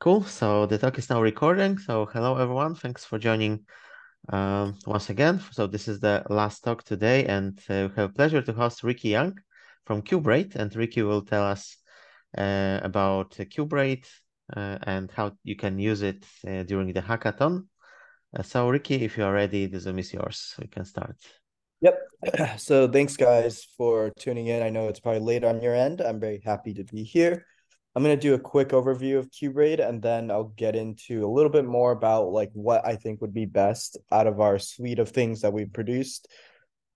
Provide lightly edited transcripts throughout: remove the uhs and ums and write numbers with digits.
Cool. So the talk is now recording. So hello, everyone. Thanks for joining once again. So this is the last talk today, and we have a pleasure to host Ricky Young from qBraid, and Ricky will tell us about qBraid and how you can use it during the hackathon. So Ricky, if you are ready, the Zoom is yours. We can start. Yep. So thanks guys for tuning in. I know it's probably late on your end. I'm very happy to be here. I'm going to do a quick overview of qBraid and then I'll get into a little bit more about like what I think would be best out of our suite of things that we've produced,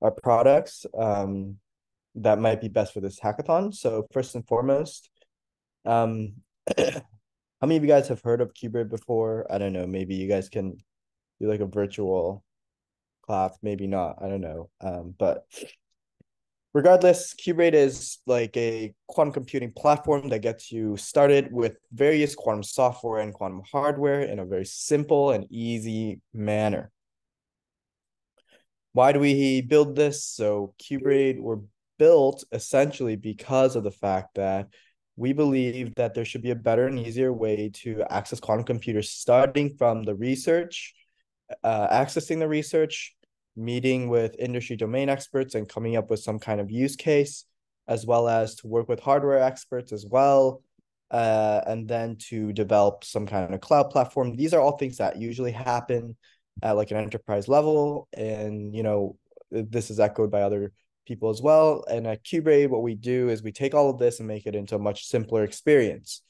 our products that might be best for this hackathon. So first and foremost, um, how many of you guys have heard of qBraid before? I don't know. Maybe you guys can do like a virtual clap, maybe not. I don't know. But regardless, qBraid is like a quantum computing platform that gets you started with various quantum software and quantum hardware in a very simple and easy manner. Why do we build this? So qBraid were built essentially because of the fact that we believe that there should be a better and easier way to access quantum computers, starting from the research, accessing the research, meeting with industry domain experts and coming up with some kind of use case, as well as to work with hardware experts as well, and then to develop some kind of cloud platform. These are all things that usually happen at like an enterprise level, and this is echoed by other people as well. And at qBraid, what we do is we take all of this and make it into a much simpler experience.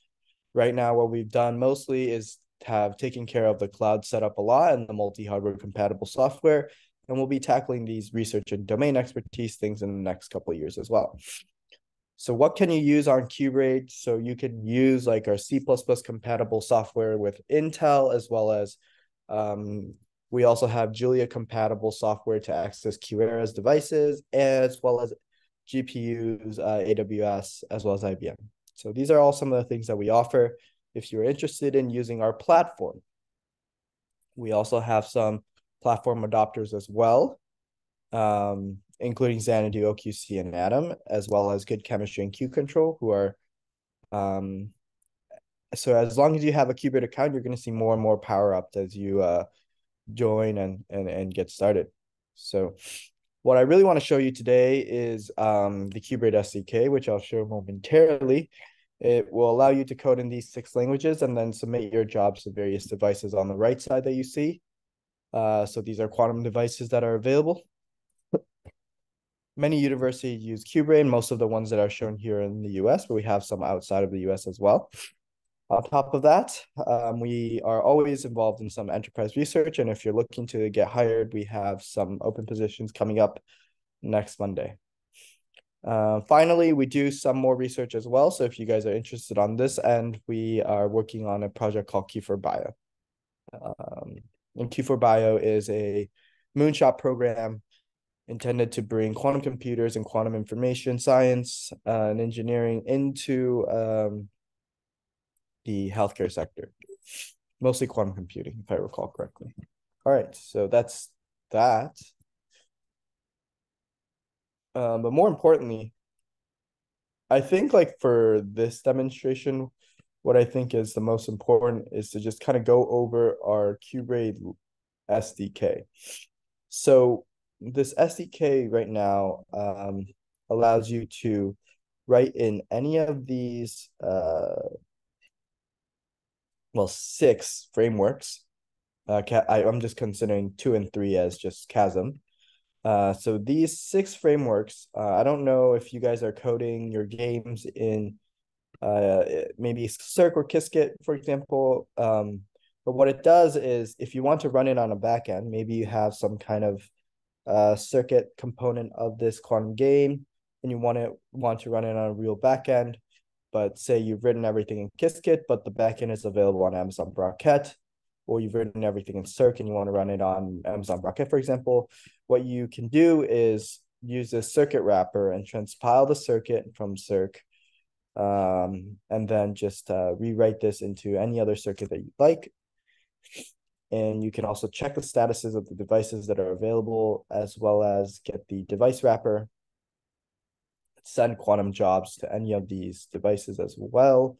Right now, what we've done mostly is have taken care of the cloud setup a lot and the multi-hardware compatible software. And we'll be tackling these research and domain expertise things in the next couple of years as well. So what can you use on qBraid? So you can use like our C++ compatible software with Intel, as well as we also have Julia compatible software to access QAra's devices, as well as GPUs, AWS, as well as IBM. So these are all some of the things that we offer if you're interested in using our platform. We also have some platform adopters as well, including Xanadu, OQC, and Atom, as well as Good Chemistry and Q-Control, who are so as long as you have a qBraid account, you're going to see more and more power-ups as you join and get started. So what I really want to show you today is the qBraid SDK, which I'll show momentarily. It will allow you to code in these 6 languages and then submit your jobs to various devices on the right side that you see. So these are quantum devices that are available. Many universities use qBraid, most of the ones that are shown here in the US, but we have some outside of the US as well. On top of that, we are always involved in some enterprise research. And if you're looking to get hired, we have some open positions coming up next Monday. Finally, we do some more research as well. So if you guys are interested on this end, we are working on a project called Q4Bio. And Q4Bio is a moonshot program intended to bring quantum computers and quantum information science and engineering into the healthcare sector, mostly quantum computing, if I recall correctly. All right, so that's that. But more importantly, I think like for this demonstration, what I think is the most important is to just kind of go over our qBraid SDK. So this SDK right now allows you to write in any of these, 6 frameworks. I'm just considering 2 and 3 as just Chasm. So these 6 frameworks, I don't know if you guys are coding your games in maybe Circ or Qiskit, for example. But what it does is if you want to run it on a backend, maybe you have some kind of circuit component of this quantum game and you want to run it on a real backend, but say you've written everything in Qiskit, but the backend is available on Amazon Braket, or you've written everything in Circ and you want to run it on Amazon Braket, for example, what you can do is use this circuit wrapper and transpile the circuit from Circ, and then just rewrite this into any other circuit that you'd like. And you can also check the statuses of the devices that are available, as well as get the device wrapper, send quantum jobs to any of these devices as well.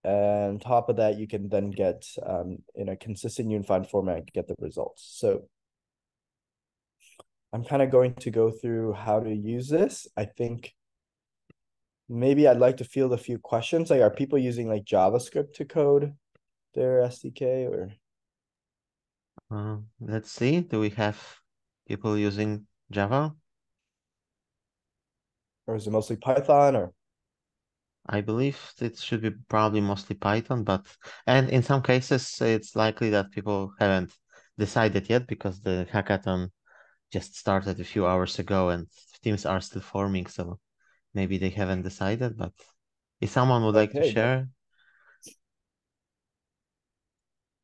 And on top of that, you can then get in a consistent unified format, get the results. So I'm kind of going to go through how to use this. I think maybe I'd like to field a few questions. Like, are people using like JavaScript to code their SDK or? Let's see. Do we have people using Java? Or is it mostly Python or? I believe it should be probably mostly Python, and in some cases it's likely that people haven't decided yet because the hackathon just started a few hours ago and teams are still forming, so maybe they haven't decided. But if someone would like to Okay, no. share,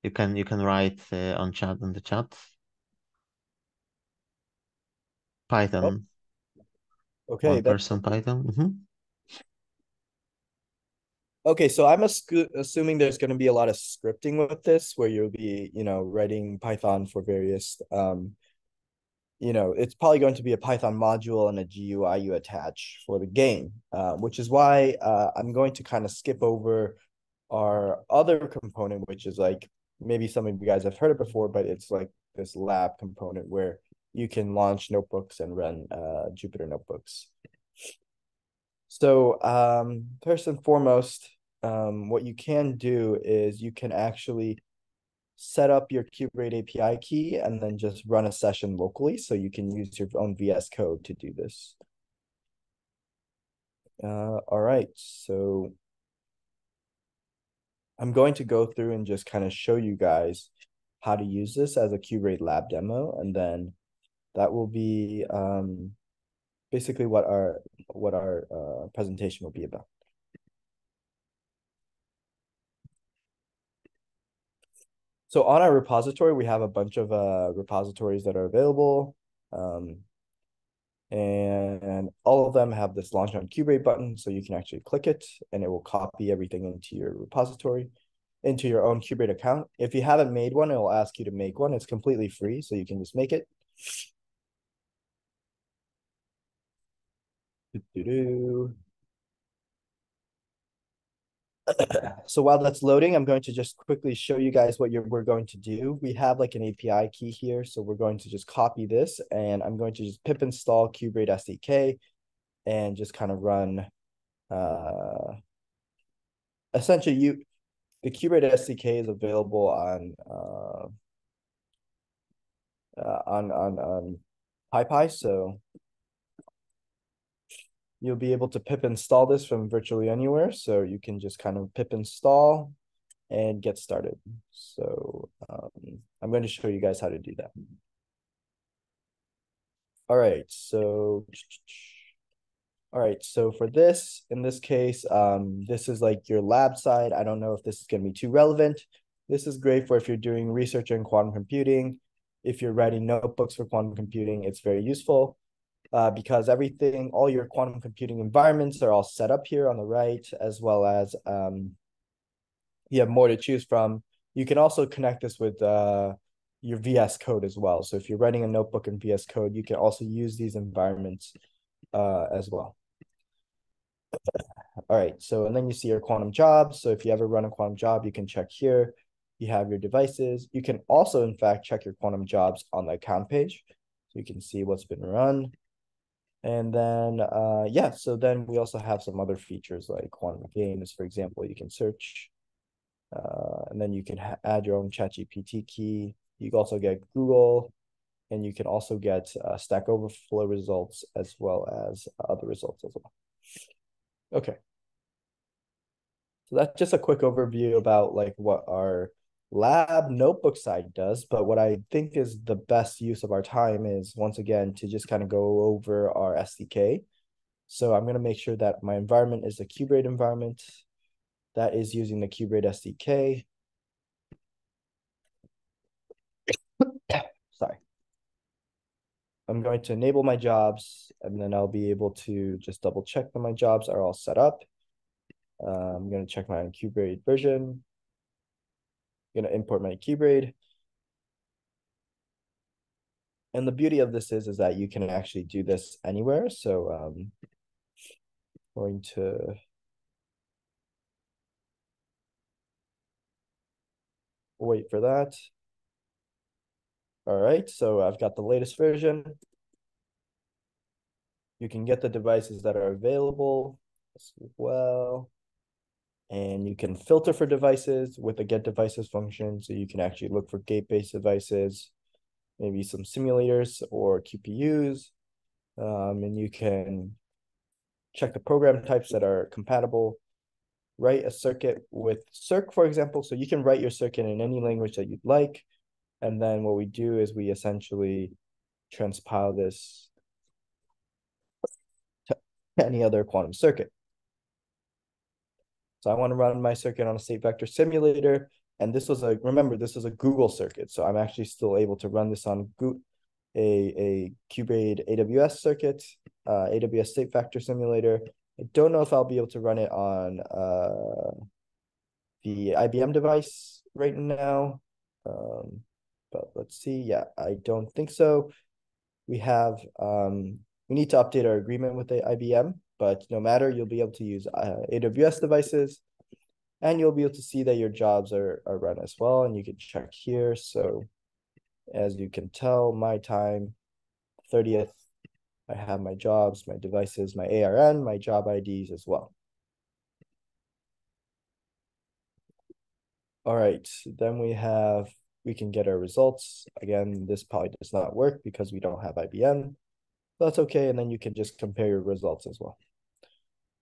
you can write on the chat. Oh, Python, okay. one That's person perfect. Python. Okay, so I'm assuming there's going to be a lot of scripting with this, where you'll be, writing Python for various, it's probably going to be a Python module and a GUI you attach for the game, which is why I'm going to kind of skip over our other component, which is like maybe some of you guys have heard it before, but it's like this lab component where you can launch notebooks and run Jupyter notebooks. So first and foremost, what you can do is you can actually set up your qBraid API key and then just run a session locally. So you can use your own VS Code to do this. All right, so I'm going to go through and just kind of show you guys how to use this as a qBraid lab demo, and then that will be basically what our presentation will be about. So on our repository, we have a bunch of repositories that are available. And all of them have this launch on qBraid button, so you can actually click it and it will copy everything into your repository, into your own qBraid account. If you haven't made one, it will ask you to make one. It's completely free, so you can just make it. So while that's loading, I'm going to just quickly show you guys what we're going to do. We have like an API key here, so we're going to just copy this, and I'm going to just pip install qBraid SDK and just kind of run. Essentially, the qBraid SDK is available on PyPy, so you'll be able to pip install this from virtually anywhere. So you can just kind of pip install and get started. So I'm going to show you guys how to do that. All right, so for this, in this case, this is like your lab side. I don't know if this is going to be too relevant. This is great for if you're doing research in quantum computing. If you're writing notebooks for quantum computing, it's very useful because all your quantum computing environments are all set up here on the right, as well as you have more to choose from. You can also connect this with your VS Code as well. So if you're writing a notebook in VS Code, you can also use these environments as well. All right, so and then you see your quantum jobs. So if you ever run a quantum job, you can check here. You have your devices. You can also, in fact, check your quantum jobs on the account page. So you can see what's been run. And then, yeah, so then we also have some other features like quantum games, for example, you can search. And then you can add your own ChatGPT key. You can also get Google, and you can also get Stack Overflow results as well as other results as well. Okay. So that's just a quick overview about like what our lab notebook side does. But what I think is the best use of our time is once again to just kind of go over our SDK. So I'm going to make sure that my environment is a qBraid environment that is using the qBraid SDK. Sorry. I'm going to enable my jobs, and then I'll be able to just double check that my jobs are all set up. I'm going to check my qBraid version. I'm going to import my qBraid. And the beauty of this is that you can actually do this anywhere. So going to wait for that. All right, so I've got the latest version. You can get the devices that are available as well. And you can filter for devices with the get devices function. So you can actually look for gate-based devices, maybe some simulators or QPUs. And you can check the program types that are compatible. Write a circuit with circ, for example. So you can write your circuit in any language that you'd like. And then what we do is we essentially transpile this to any other quantum circuit. So I want to run my circuit on a state vector simulator. And this was remember, this is a Google circuit. So I'm actually still able to run this on a qBraid AWS circuit, AWS state vector simulator. I don't know if I'll be able to run it on the IBM device right now. But let's see. Yeah, I don't think so. We need to update our agreement with the IBM, but no matter, you'll be able to use AWS devices, and you'll be able to see that your jobs are run as well, and you can check here. So as you can tell, my time 30th, I have my jobs, my devices, my ARN, my job IDs as well. All right, then we can get our results. Again, this probably does not work because we don't have IBM. That's okay, and then you can just compare your results as well.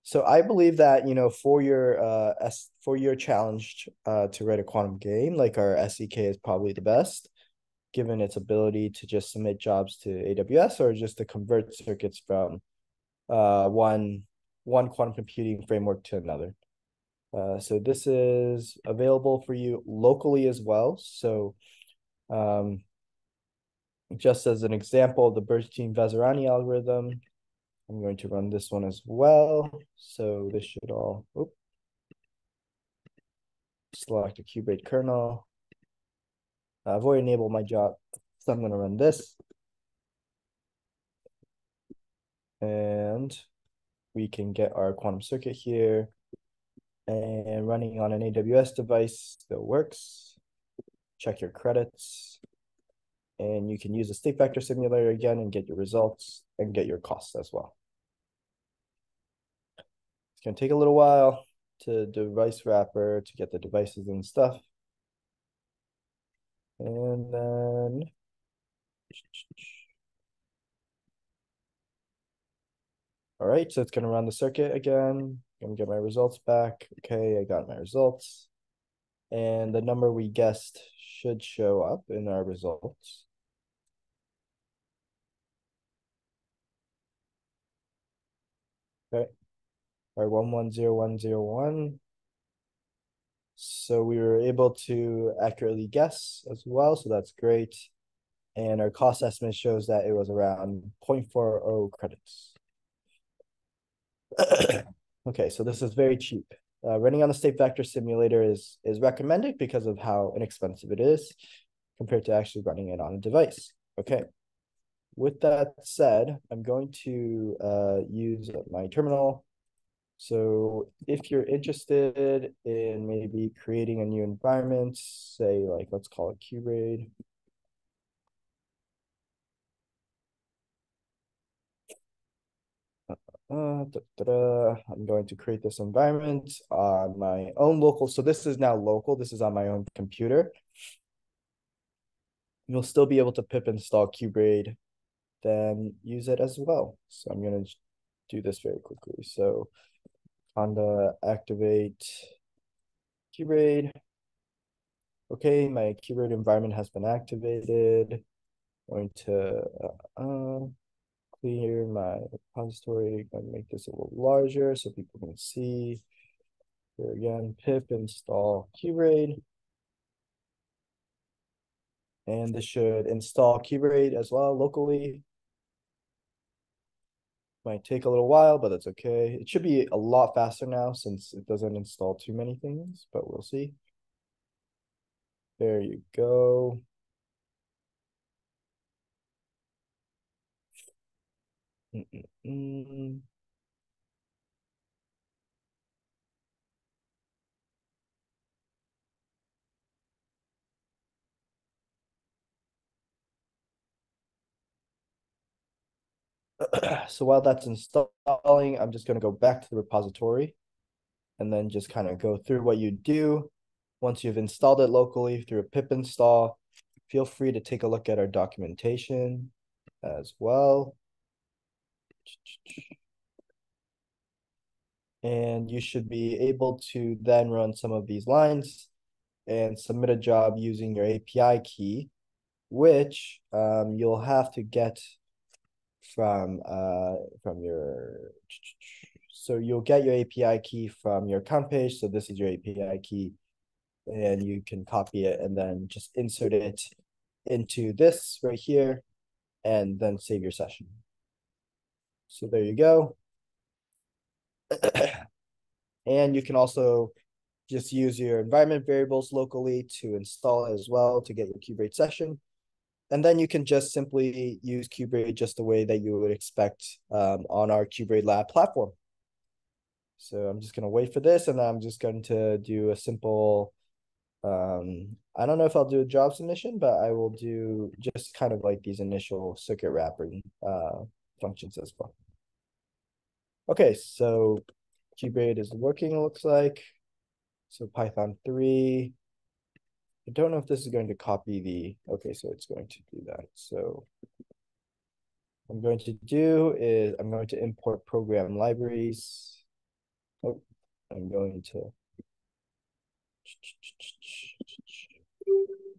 So I believe that, for your challenge to write a quantum game, like our SEK is probably the best, given its ability to just submit jobs to AWS or just to convert circuits from one quantum computing framework to another. So this is available for you locally as well. So just as an example of the Bernstein-Vazirani algorithm, I'm going to run this one as well. So this should all, select a qBraid kernel. I've already enabled my job, so I'm going to run this. And we can get our quantum circuit here. And running on an AWS device still works. Check your credits. And you can use a state vector simulator again and get your results and get your costs as well. It's going to take a little while to device wrapper to get the devices and stuff. And then all right, so it's going to run the circuit again. I'm going to get my results back. Okay, I got my results. And the number we guessed should show up in our results. Okay, our 110101. So we were able to accurately guess as well, so that's great. And our cost estimate shows that it was around 0.40 credits. Okay, so this is very cheap. Running on a state vector simulator is recommended because of how inexpensive it is compared to actually running it on a device. Okay, with that said, I'm going to use my terminal. So if you're interested in maybe creating a new environment, say like, let's call it qBraid. I'm going to create this environment on my own local. So this is now local. This is on my own computer. You'll still be able to pip install qBraid, then use it as well. So I'm going to do this very quickly. So conda activate qBraid. Okay, my qBraid environment has been activated. Going to clear my repository. Going to make this a little larger so people can see. Here again, pip install qBraid. And this should install qBraid as well locally. Might take a little while, but that's okay. It should be a lot faster now since it doesn't install too many things, but we'll see. There you go. So while that's installing, I'm just going to go back to the repository and then just kind of go through what you do. Once you've installed it locally through a pip install, feel free to take a look at our documentation as well. And you should be able to then run some of these lines and submit a job using your API key, which you'll have to get from your, so you'll get your API key from your account page. So this is your API key, and you can copy it and then just insert it into this right here, and then save your session. So there you go. And you can also just use your environment variables locally to install it as well to get your qBraid session. And then you can just simply use qBraid just the way that you would expect on our qBraid lab platform. So I'm just going to wait for this, and I'm just going to do a simple, I don't know if I'll do a job submission, but I will do just kind of like these initial circuit wrapping functions as well. Okay, so qBraid is working, it looks like. So Python 3. I don't know if this is going to copy the, okay, so it's going to do that. So what I'm going to do is I'm going to import program libraries. Oh, I'm going to,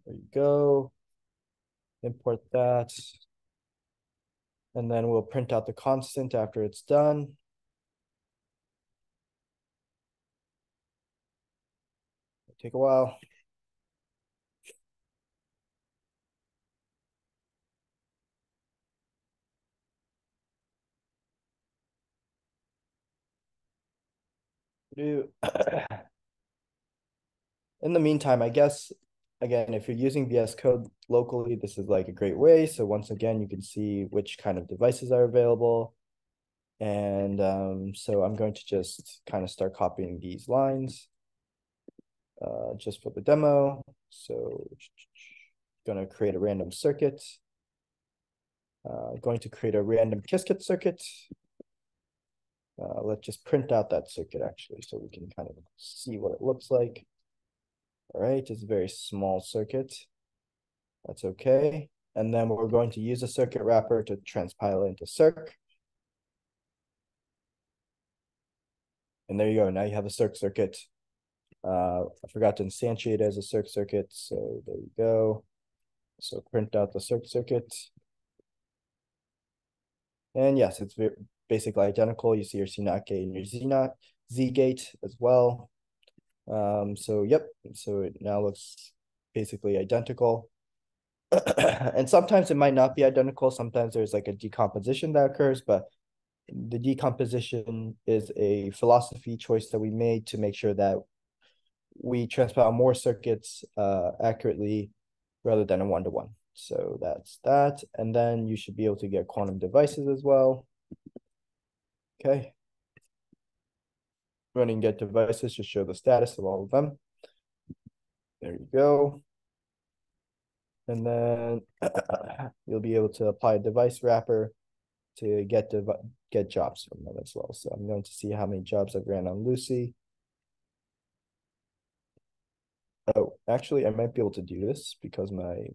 there you go. Import that. And then we'll print out the constant after it's done. Take a while. In the meantime, I guess, again, if you're using VS Code locally, this is like a great way. So once again, you can see which kind of devices are available. And so I'm going to just kind of start copying these lines just for the demo. So going to create a random circuit. Going to create a random Qiskit circuit. Let's just print out that circuit actually, so we can kind of see what it looks like. All right, it's a very small circuit. That's okay. And then we're going to use a circuit wrapper to transpile into circ. And there you go. Now you have a circ circuit. I forgot to instantiate it as a circ circuit. So there you go. So print out the circ circuit. And yes, it's basically identical. You see your C0 gate and your Z gate as well. So yep, so it now looks basically identical. And sometimes it might not be identical. Sometimes there's like a decomposition that occurs, but the decomposition is a philosophy choice that we made to make sure that we transpile more circuits accurately rather than a one-to-one. So that's that. And then you should be able to get quantum devices as well. Okay. Running get devices to show the status of all of them. There you go. And then you'll be able to apply a device wrapper to get jobs from them as well. So I'm going to see how many jobs I've ran on Lucy. Oh, actually, I might be able to do this because my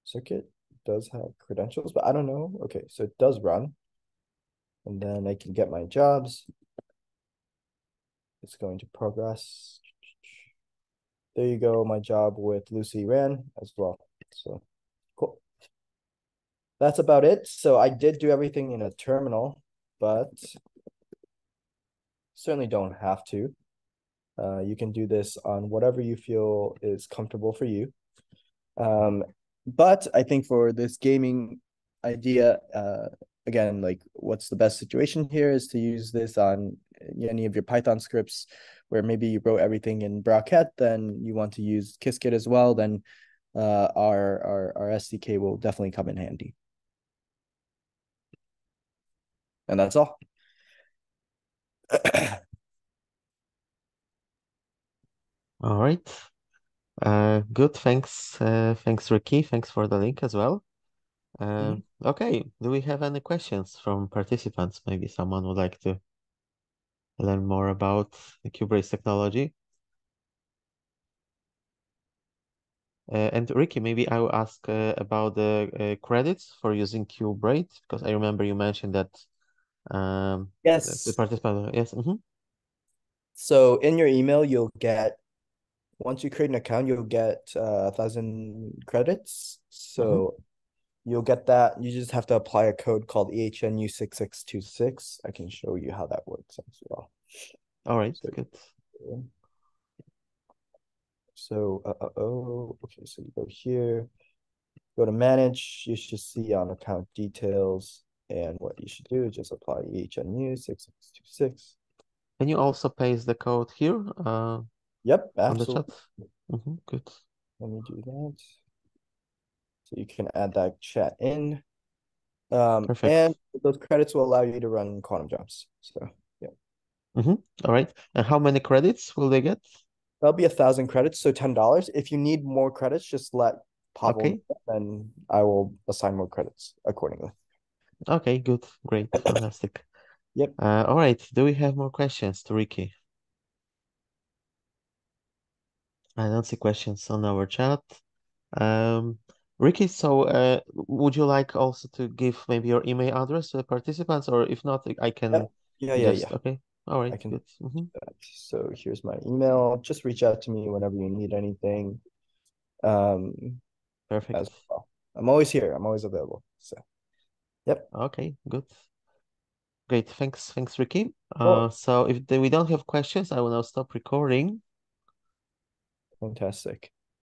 circuit does have credentials, but I don't know. Okay, so it does run. And then I can get my jobs. It's going to progress. There you go. My job with Lucy ran as well. So cool. That's about it. So I did do everything in a terminal, but certainly don't have to. You can do this on whatever you feel is comfortable for you. But I think for this gaming idea, again, like what's the best situation here is to use this on any of your Python scripts where maybe you wrote everything in Bracket, then you want to use Qiskit as well, then our SDK will definitely come in handy. And that's all. All right. Good. Thanks, Ricky. Thanks for the link as well. Mhm. Okay, do we have any questions from participants? Maybe someone would like to learn more about the qBraid technology. And Ricky, maybe I will ask about the credits for using qBraid, because I remember you mentioned that the Yes. participant, yes. So in your email, you'll get once you create an account, you'll get 1,000 credits. Mm-hmm. So you'll get that. You just have to apply a code called EHNU6626. I can show you how that works as well. All right, So, good. okay, so you go here, go to manage. You should see on account details. And what you should do is just apply EHNU6626. Can you also paste the code here Yep, on the chat? absolutely. Good. Let me do that. So you can add that chat in. And Perfect. those credits will allow you to run quantum jobs. So yeah, All right. And how many credits will they get? that'll be 1,000 credits, so $10. If you need more credits, just let Pavel Okay. know, and I will assign more credits accordingly. Okay, good. Great. Fantastic. Yep. All right. Do we have more questions to Ricky? I don't see questions on our chat. Um, Ricky, so would you like also to give maybe your email address to the participants, or if not, I can Yep. Yeah, yeah, just, yeah. okay. All right, I can do good. that. So here's my email. Just reach out to me whenever you need anything. Um, Perfect. as well. I'm always here. I'm always available. So yep. Okay, good. Great. Thanks, Ricky. Well, So if we don't have questions, I will now stop recording. fantastic.